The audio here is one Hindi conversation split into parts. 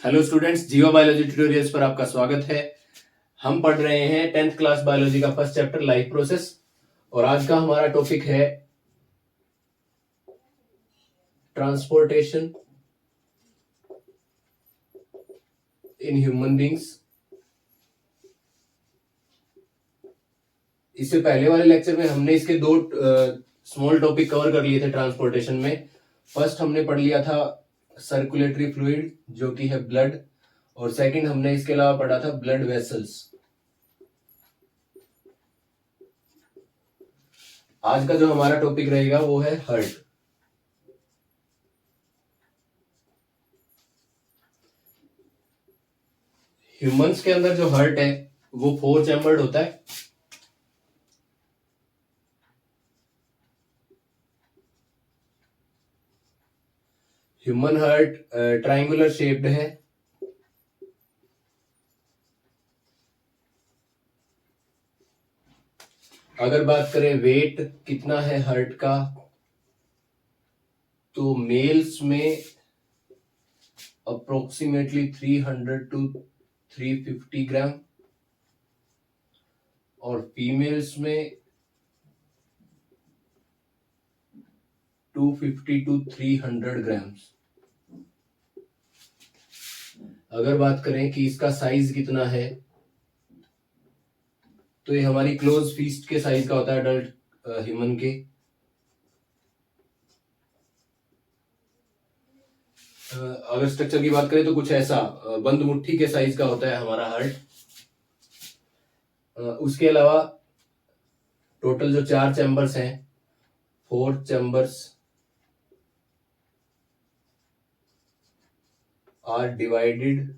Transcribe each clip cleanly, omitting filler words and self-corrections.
हेलो स्टूडेंट्स, जियो बायोलॉजी ट्यूटोरियल्स पर आपका स्वागत है। हम पढ़ रहे हैं 10th क्लास बायोलॉजी का फर्स्ट चैप्टर लाइफ प्रोसेस और आज का हमारा टॉपिक है ट्रांसपोर्टेशन इन ह्यूमन बींग्स। इससे पहले वाले लेक्चर में हमने इसके दो स्मॉल टॉपिक कवर कर लिए थे ट्रांसपोर्टेशन में। फर्स्ट हमने पढ़ लिया था सर्कुलेटरी फ्लूइड जो कि है ब्लड, और सेकंड हमने इसके अलावा पढ़ा था ब्लड वेसल्स। आज का जो हमारा टॉपिक रहेगा वो है हार्ट। ह्यूमंस के अंदर जो हार्ट है वो 4 चैम्बर्ड होता है। ह्यूमन हार्ट ट्रायंगुलर शेप्ड है। अगर बात करें वेट कितना है हार्ट का, तो मेल्स में अप्रोक्सीमेटली 300 टू 350 ग्राम और फीमेल्स में 250 टू 300 ग्राम्स। अगर बात करें कि इसका साइज कितना है, तो ये हमारी क्लोज फिस्ट के साइज का होता है अडल्ट ह्यूमन के। अगर स्ट्रक्चर की बात करें तो कुछ ऐसा बंद मुट्ठी के साइज का होता है हमारा हार्ट। उसके अलावा टोटल जो 4 चैम्बर्स हैं, 4 chambers are divided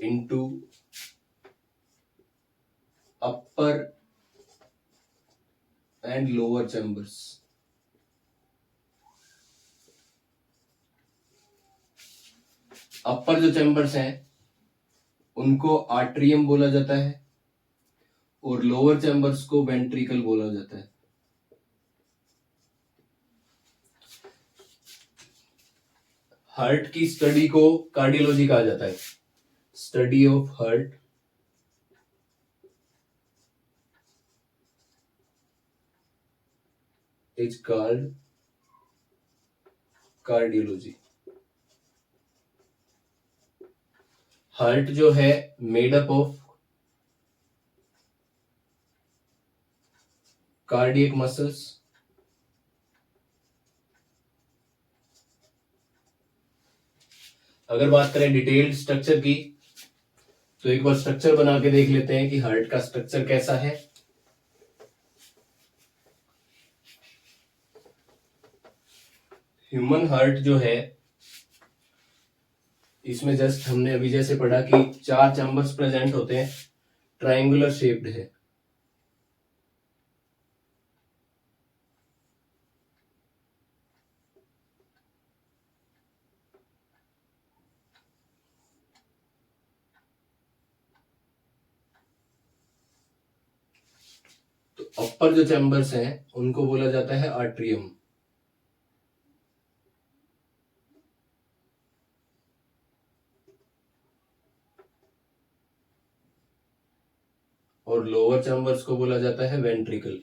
into upper and lower chambers। Upper जो चैम्बर्स हैं उनको आर्ट्रियम बोला जाता है और लोअर चैम्बर्स को वेंट्रिकल बोला जाता है। हार्ट की स्टडी को कार्डियोलॉजी कहा जाता है। Study of heart is called cardiology. Heart जो है made up of cardiac muscles, अगर बात करें डिटेल्ड स्ट्रक्चर की, तो एक बार स्ट्रक्चर बना के देख लेते हैं कि हार्ट का स्ट्रक्चर कैसा है। ह्यूमन हार्ट जो है, इसमें जस्ट हमने अभी जैसे पढ़ा कि 4 चैम्बर्स प्रेजेंट होते हैं, ट्रायंगुलर शेप्ड है। तो अपर जो चैम्बर्स हैं उनको बोला जाता है आर्ट्रियम, और लोअर चैम्बर्स को बोला जाता है वेंट्रिकल।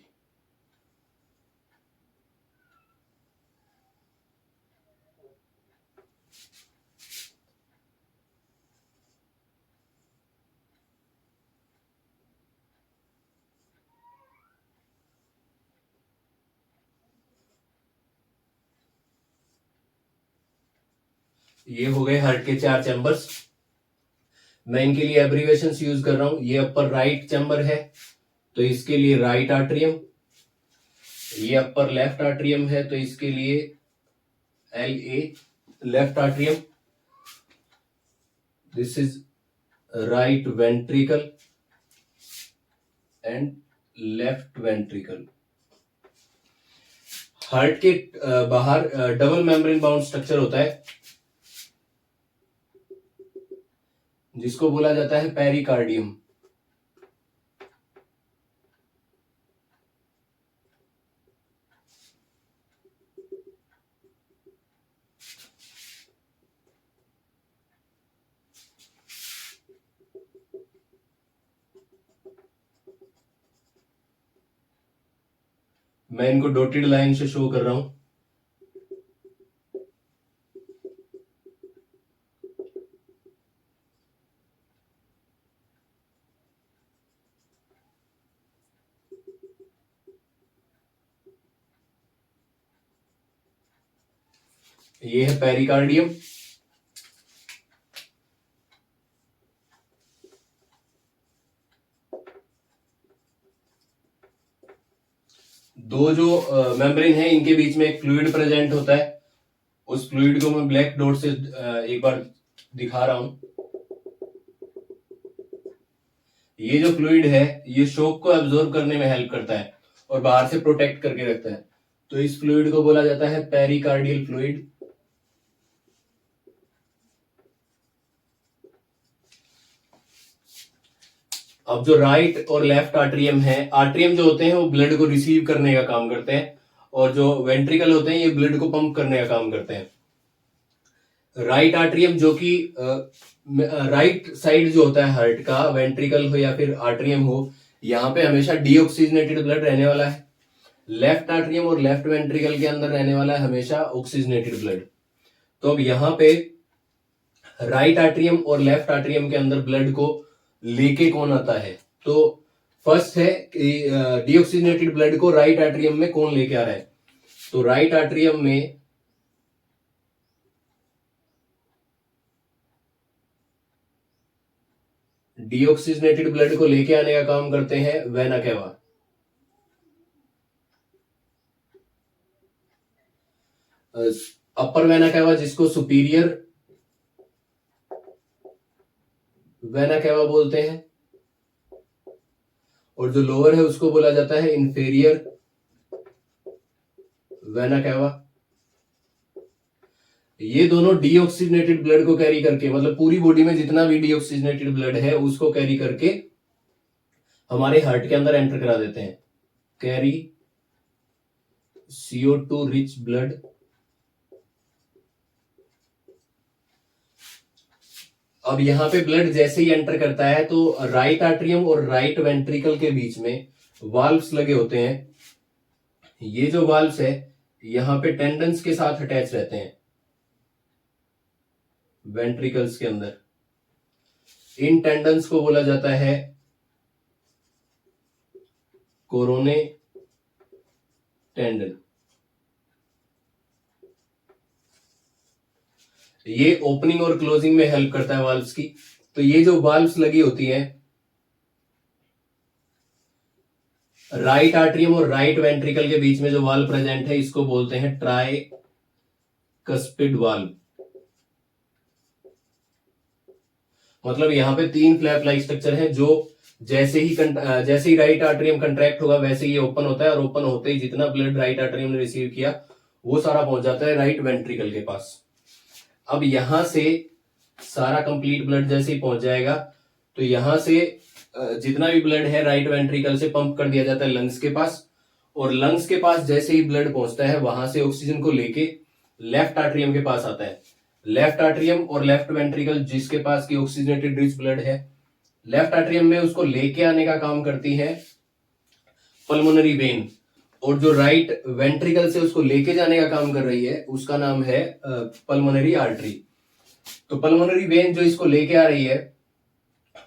ये हो गए हार्ट के 4 चैम्बर्स। मैं इनके लिए एब्रीवेशंस यूज कर रहा हूं। ये अपर राइट चैम्बर है तो इसके लिए राइट आर्ट्रियम। ये अपर लेफ्ट आर्ट्रियम है तो इसके लिए LA, left atrium. This is right ventricle and left ventricle. Heart के बाहर डबल मेम्ब्रेन बाउंड स्ट्रक्चर होता है जिसको बोला जाता है पेरिकार्डियम। मैं इनको डॉटेड लाइन से शो कर रहा हूं। ये है पेरिकार्डियम। दो जो मेम्ब्रेन है इनके बीच में एक फ्लूइड प्रेजेंट होता है। उस फ्लूइड को मैं ब्लैक डॉट से एक बार दिखा रहा हूं। ये जो फ्लूइड है ये शॉक को एब्जॉर्ब करने में हेल्प करता है और बाहर से प्रोटेक्ट करके रखता है। तो इस फ्लूइड को बोला जाता है पेरिकार्डियल फ्लूइड। अब जो राइट और लेफ्ट आर्ट्रियम है, आर्ट्रियम जो होते हैं वो ब्लड को रिसीव करने का काम करते हैं और जो वेंट्रिकल होते हैं ये ब्लड को पंप करने का काम करते हैं। राइट आर्ट्रियम जो कि राइट साइड जो होता है हार्ट का, वेंट्रिकल हो या फिर आर्ट्रियम हो, यहाँ पे हमेशा डीऑक्सीजनेटेड ब्लड रहने वाला है। लेफ्ट आर्ट्रियम और लेफ्ट वेंट्रिकल के अंदर रहने वाला है हमेशा ऑक्सीजनेटेड ब्लड। तो अब यहाँ पे राइट आर्ट्रियम और लेफ्ट आर्ट्रियम के अंदर ब्लड को लेके कौन आता है? तो फर्स्ट है कि डीऑक्सीजनेटेड ब्लड को राइट आर्ट्रियम में कौन लेके आ रहा है? तो राइट आर्ट्रियम में डीऑक्सीजनेटेड ब्लड को लेके आने का काम करते हैं वेना केवा। अपर वेना केवा जिसको सुपीरियर वेना केवा बोलते हैं और जो लोअर है उसको बोला जाता है इंफेरियर वेना केवा। ये दोनों डीऑक्सीजनेटेड ब्लड को कैरी करके, मतलब पूरी बॉडी में जितना भी डीऑक्सीजनेटेड ब्लड है उसको कैरी करके हमारे हार्ट के अंदर एंटर करा देते हैं। Carry CO2 rich blood. अब यहां पे ब्लड जैसे ही एंटर करता है तो राइट आर्ट्रियम और राइट वेंट्रिकल के बीच में वाल्व्स लगे होते हैं। ये जो वाल्व्स है यहां पे टेंडन्स के साथ अटैच रहते हैं वेंट्रिकल्स के अंदर। इन टेंडन्स को बोला जाता है कोरोने टेंडन। ये ओपनिंग और क्लोजिंग में हेल्प करता है वाल्व्स की। तो ये जो वाल्व्स लगी होती है राइट आर्ट्रियम और राइट वेंट्रिकल के बीच में जो वाल्व प्रेजेंट है इसको बोलते हैं ट्राई कस्पिड वाल्व। मतलब यहां पे तीन फ्लैप लाइक स्ट्रक्चर है जो जैसे ही राइट आर्ट्रियम कंट्रैक्ट होगा वैसे ही ओपन होता है और ओपन होते ही जितना ब्लड राइट आर्ट्रियम ने रिसीव किया वो सारा पहुंच जाता है राइट वेंट्रिकल के पास। अब यहां से सारा कंप्लीट ब्लड जैसे ही पहुंच जाएगा तो यहां से जितना भी ब्लड है राइट वेंट्रिकल से पंप कर दिया जाता है लंग्स के पास और लंग्स के पास जैसे ही ब्लड पहुंचता है वहां से ऑक्सीजन को लेके लेफ्ट आर्ट्रियम के पास आता है। लेफ्ट आर्ट्रियम और लेफ्ट वेंट्रिकल जिसके पास की ऑक्सीजनेटेड रिच ब्लड है, लेफ्ट आर्ट्रियम में उसको लेके आने का काम करती है पल्मोनरी वेन और जो राइट वेंट्रिकल से उसको लेके जाने का काम कर रही है उसका नाम है पल्मोनरी आर्टरी। तो पल्मोनरी वेन जो इसको लेके आ रही है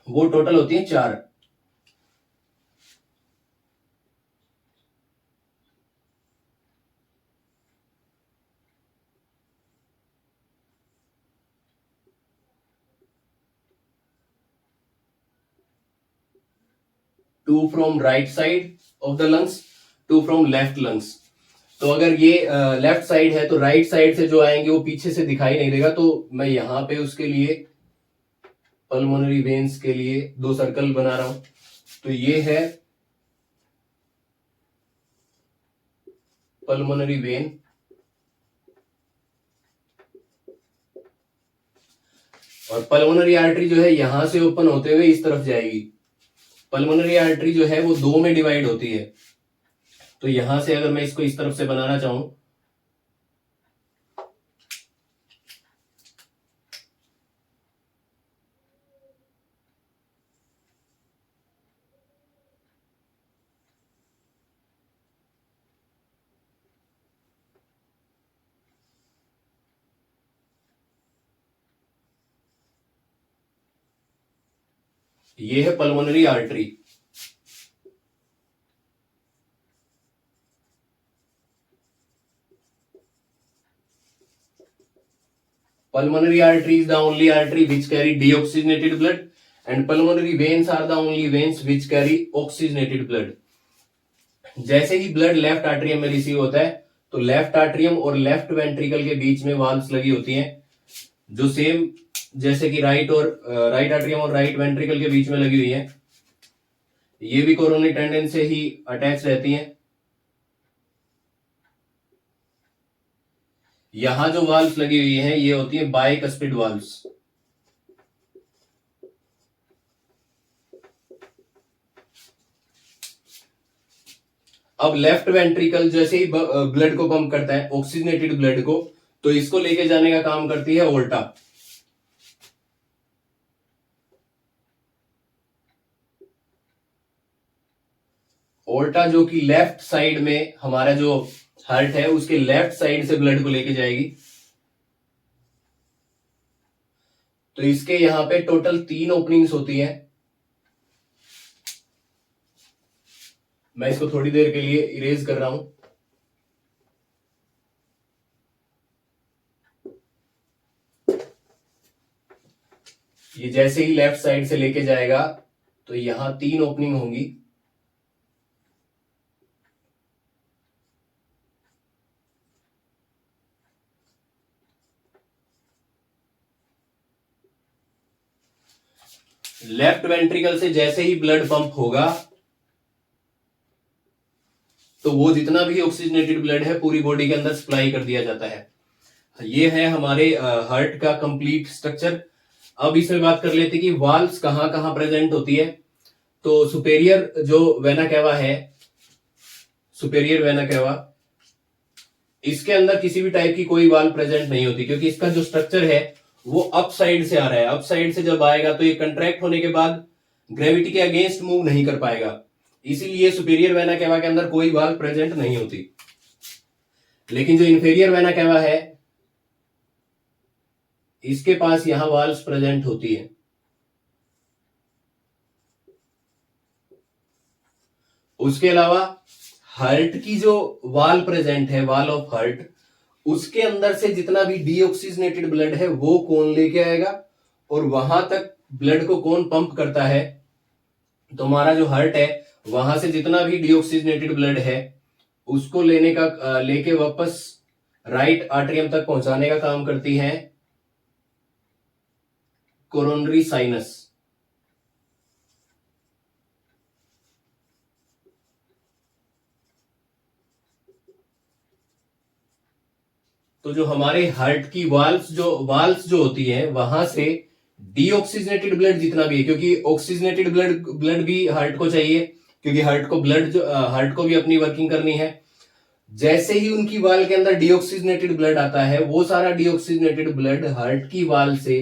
वो टोटल होती है 4। Two from right side of the lungs, two from left lungs. तो अगर ये लेफ्ट साइड है तो राइट साइड से जो आएंगे वो पीछे से दिखाई नहीं देगा। तो मैं यहां पे उसके लिए पल्मोनरी वेन्स के लिए 2 सर्कल बना रहा हूं। तो ये है पल्मोनरी वेन और पल्मोनरी आर्टरी जो है यहां से ओपन होते हुए इस तरफ जाएगी। पल्मोनरी आर्टरी जो है वो 2 में डिवाइड होती है। तो यहां से अगर मैं इसको इस तरफ से बनाना चाहूं ये है pulmonary artery. Pulmonary artery is the only artery which carry deoxygenated blood and pulmonary veins are the only veins which carry oxygenated blood। जैसे ही ब्लड लेफ्ट आर्टरियम में रिसीव होता है तो लेफ्ट आर्टरियम और लेफ्ट वेंट्रिकल के बीच में वाल्व्स लगी होती हैं, जो सेम जैसे कि राइट आर्टरियम और राइट वेंट्रिकल के बीच में लगी हुई है। ये भी कोरोनरी टेंडन से ही अटैच रहती हैं। यहां जो वाल्व्स लगी हुई हैं ये होती है बाइकस्पिड वाल्व्स। अब लेफ्ट वेंट्रिकल जैसे ही ब्लड को पंप करता है, ऑक्सीजनेटेड ब्लड को, तो इसको लेके जाने का काम करती है ओल्टा। ओल्टा जो कि लेफ्ट साइड में हमारा जो हार्ट है उसके लेफ्ट साइड से ब्लड को लेके जाएगी। तो इसके यहां पे टोटल 3 ओपनिंग्स होती हैं। मैं इसको थोड़ी देर के लिए इरेज कर रहा हूं। ये जैसे ही लेफ्ट साइड से लेके जाएगा तो यहां 3 ओपनिंग होंगी। लेफ्ट वेंट्रिकल से जैसे ही ब्लड पंप होगा तो वो जितना भी ऑक्सीजनेटेड ब्लड है पूरी बॉडी के अंदर सप्लाई कर दिया जाता है। ये है हमारे हार्ट का कंप्लीट स्ट्रक्चर। अब इसमें बात कर लेते हैं कि वाल्व्स कहां कहां प्रेजेंट होती है। तो सुपेरियर जो वेना कैवा है, सुपेरियर वेना कैवा, इसके अंदर किसी भी टाइप की कोई वाल्व प्रेजेंट नहीं होती, क्योंकि इसका जो स्ट्रक्चर है वो अप साइड से आ रहा है। अप साइड से जब आएगा तो ये कंट्रैक्ट होने के बाद ग्रेविटी के अगेंस्ट मूव नहीं कर पाएगा, इसीलिए सुपेरियर वेना कैवा के अंदर कोई वाल्व प्रेजेंट नहीं होती। लेकिन जो इंफेरियर वेना कैवा है इसके पास यहां वाल्व्स प्रेजेंट होती है। उसके अलावा हार्ट की जो वाल प्रेजेंट है, वाल ऑफ हार्ट, उसके अंदर से जितना भी डीऑक्सीजनेटेड ब्लड है वो कौन लेके आएगा और वहां तक ब्लड को कौन पंप करता है। तो हमारा जो हार्ट है वहां से जितना भी डीऑक्सीजनेटेड ब्लड है उसको लेके वापस राइट आर्टरियम तक पहुंचाने का काम करती है कोरोनरी साइनस। तो जो हमारे हार्ट की वाल्व्स जो होती है वहां से डीऑक्सीजनेटेड ब्लड जितना भी है, क्योंकि ऑक्सीजनेटेड ब्लड भी हार्ट को चाहिए, क्योंकि हार्ट को भी अपनी वर्किंग करनी है। जैसे ही उनकी वाल के अंदर डीऑक्सीजनेटेड ब्लड आता है वो सारा डीऑक्सीजनेटेड ब्लड हार्ट की वाल से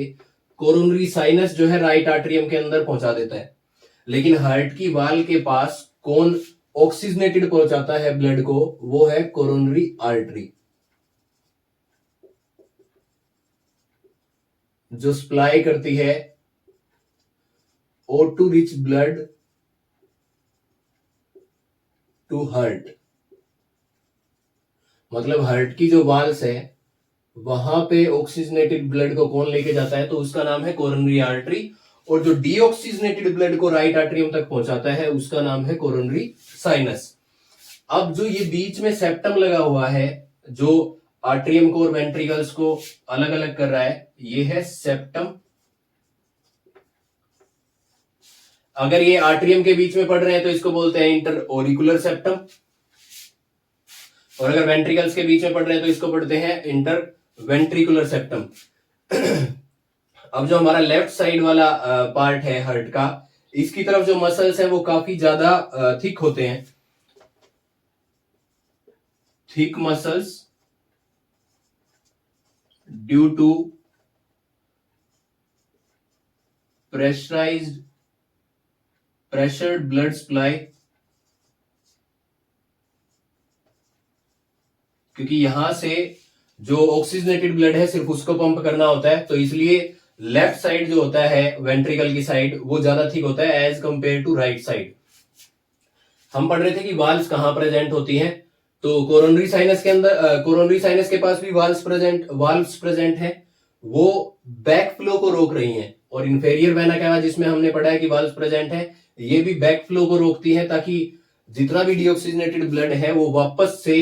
कोरोनरी साइनस जो है राइट आर्टरियम के अंदर पहुंचा देता है। लेकिन हार्ट की वाल के पास कौन ऑक्सीजनेटेड पहुंचाता है ब्लड को, वो है कोरोनरी आर्टरी, जो सप्लाई करती है O2 rich blood to heart. मतलब हार्ट की जो वाल्स है वहां पे ऑक्सीजनेटेड ब्लड को कौन लेके जाता है, तो उसका नाम है कोरोनरी आर्टरी। और जो डीऑक्सीजनेटेड ब्लड को राइट आर्टरियम तक पहुंचाता है उसका नाम है कोरोनरी साइनस। अब जो ये बीच में सेप्टम लगा हुआ है जो आर्टरियम को और वेंट्रिकल्स को अलग अलग कर रहा है, ये है सेप्टम। अगर ये आर्टरियम के बीच में पड़ रहे हैं तो इसको बोलते हैं इंटर ऑरिकुलर सेप्टम, और अगर वेंट्रिकल्स के बीच में पड़ रहे हैं तो इसको पढ़ते हैं इंटर वेंट्रिकुलर सेप्टम। अब जो हमारा लेफ्ट साइड वाला पार्ट है हार्ट का, इसकी तरफ जो मसल्स हैं वो काफी ज्यादा थिक होते हैं। Thick muscles due to pressured blood supply, क्योंकि यहां से जो ऑक्सीजनेटेड ब्लड है सिर्फ उसको पंप करना होता है, तो इसलिए लेफ्ट साइड जो होता है वेंट्रिकल की साइड वो ज्यादा थिक होता है as compare to right side. हम पढ़ रहे थे कि वाल्व्स कहां प्रेजेंट होती हैं, तो कोरोनरी साइनस के अंदर, कोरोनरी साइनस के पास भी वाल्व्स प्रेजेंट है, वो बैक फ्लो को रोक रही हैं। और इंफेरियर वेना कैवा जिसमें हमने पढ़ा है कि वाल्व्स प्रेजेंट है, ये भी बैक फ्लो को रोकती है ताकि जितना भी डीऑक्सीजनेटेड ब्लड है वो वापस से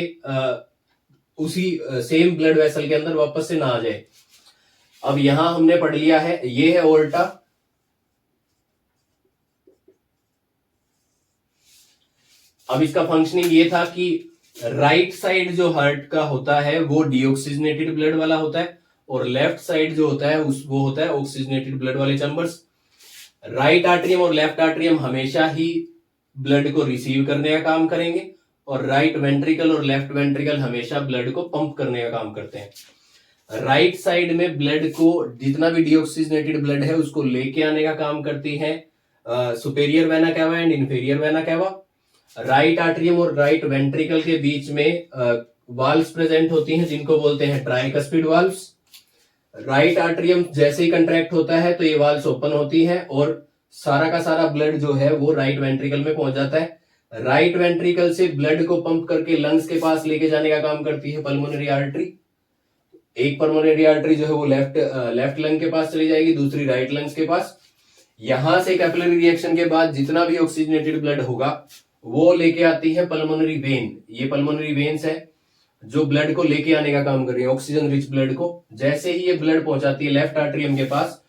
उसी सेम ब्लड वेसल के अंदर वापस से ना आ जाए। अब यहां हमने पढ़ लिया है, ये है ओल्टा। अब इसका फंक्शनिंग ये था कि राइट साइड जो हार्ट का होता है वो डीऑक्सीजनेटेड ब्लड वाला होता है, और लेफ्ट साइड जो होता है वो होता है ऑक्सीजनेटेड ब्लड वाले चैम्बर्स। राइट आर्टरियम और लेफ्ट आर्टरियम हमेशा ही ब्लड को रिसीव करने का काम करेंगे, और राइट वेंट्रिकल और लेफ्ट वेंट्रिकल हमेशा ब्लड को पंप करने का काम करते हैं। राइट साइड में ब्लड को, जितना भी डीऑक्सीजनेटेड ब्लड है उसको लेके आने का काम करती है superior vena cava and inferior vena cava. Right atrium और राइट वेंट्रिकल के बीच में वाल्व्स प्रेजेंट होती हैं जिनको बोलते हैं ट्राइकस्पिड वाल्व्स। राइट आर्टरियम जैसे ही कंट्रैक्ट होता है तो ये वाल्व्स ओपन होती है और सारा का सारा ब्लड जो है वो राइट वेंट्रिकल में पहुंच जाता है। राइट वेंट्रिकल से ब्लड को पंप करके लंग्स के पास लेके जाने का काम करती है पल्मोनरी आर्टरी। एक पल्मोनरी आर्टरी जो है वो लेफ्ट लंग के पास चली जाएगी, दूसरी राइट लंग्स के पास। यहां से कैपिलरी रिएक्शन के बाद जितना भी ऑक्सीजनेटेड ब्लड होगा वो लेके आती है पल्मोनरी वेन। ये पल्मोनरी वेन्स है जो ब्लड को लेके आने का काम कर रही है, ऑक्सीजन रिच ब्लड को। जैसे ही ये ब्लड पहुंचाती है लेफ्ट आर्टरियम के पास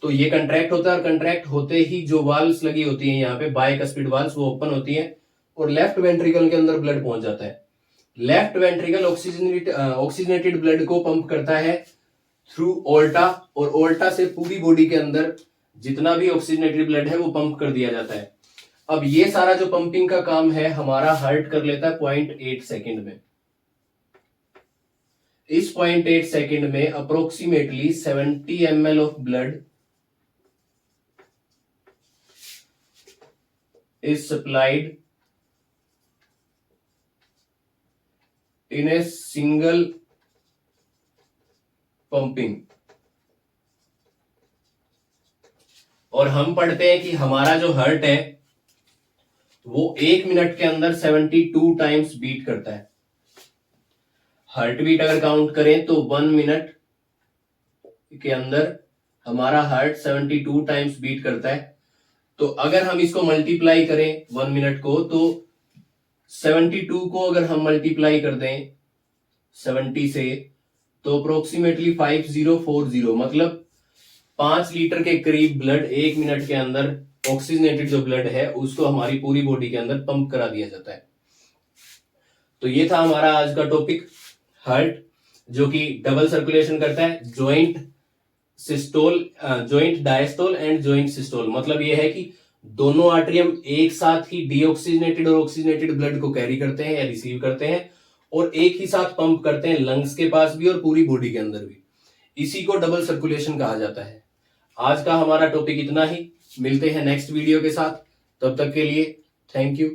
तो ये कंट्रैक्ट होता है, और कंट्रैक्ट होते ही जो वाल्व्स लगी होती हैं यहाँ पे बाइकस्पिड वाल्व्स वो ओपन होती है और लेफ्ट वेंट्रिकल के अंदर ब्लड पहुंच जाता है। लेफ्ट वेंट्रिकल ऑक्सीजनेटेड ब्लड को पंप करता है थ्रू ओल्टा, और ओल्टा से पूरी बॉडी के अंदर जितना भी ऑक्सीजनेटेड ब्लड है वो पंप कर दिया जाता है। अब ये सारा जो पंपिंग का काम है हमारा हार्ट कर लेता है 0.8 सेकेंड में। इस 0.8 सेकेंड में approximately 70 ml of blood is supplied in a single pumping। और हम पढ़ते हैं कि हमारा जो हार्ट है वो 1 मिनट के अंदर 72 टाइम्स बीट करता है। हार्ट बीट अगर काउंट करें तो 1 मिनट के अंदर हमारा हार्ट 72 टाइम्स बीट करता है। तो अगर हम इसको मल्टीप्लाई करें 1 मिनट को, तो 72 को अगर हम मल्टीप्लाई कर दें 70 से तो अप्रोक्सीमेटली 5040, मतलब 5 लीटर के करीब ब्लड 1 मिनट के अंदर ऑक्सीजनेटेड जो ब्लड है उसको हमारी पूरी बॉडी के अंदर पंप करा दिया जाता है। तो ये था हमारा आज का टॉपिक, हार्ट जो कि डबल सर्कुलेशन करता है, joint diastole and joint systole. मतलब ये है कि दोनों आर्टरियम एक साथ ही डीऑक्सीजनेटेड और ऑक्सीजनेटेड ब्लड को कैरी करते हैं या रिसीव करते हैं, और एक ही साथ पंप करते हैं लंग्स के पास भी और पूरी बॉडी के अंदर भी। इसी को डबल सर्कुलेशन कहा जाता है। आज का हमारा टॉपिक इतना ही, मिलते हैं नेक्स्ट वीडियो के साथ, तब तक के लिए थैंक यू।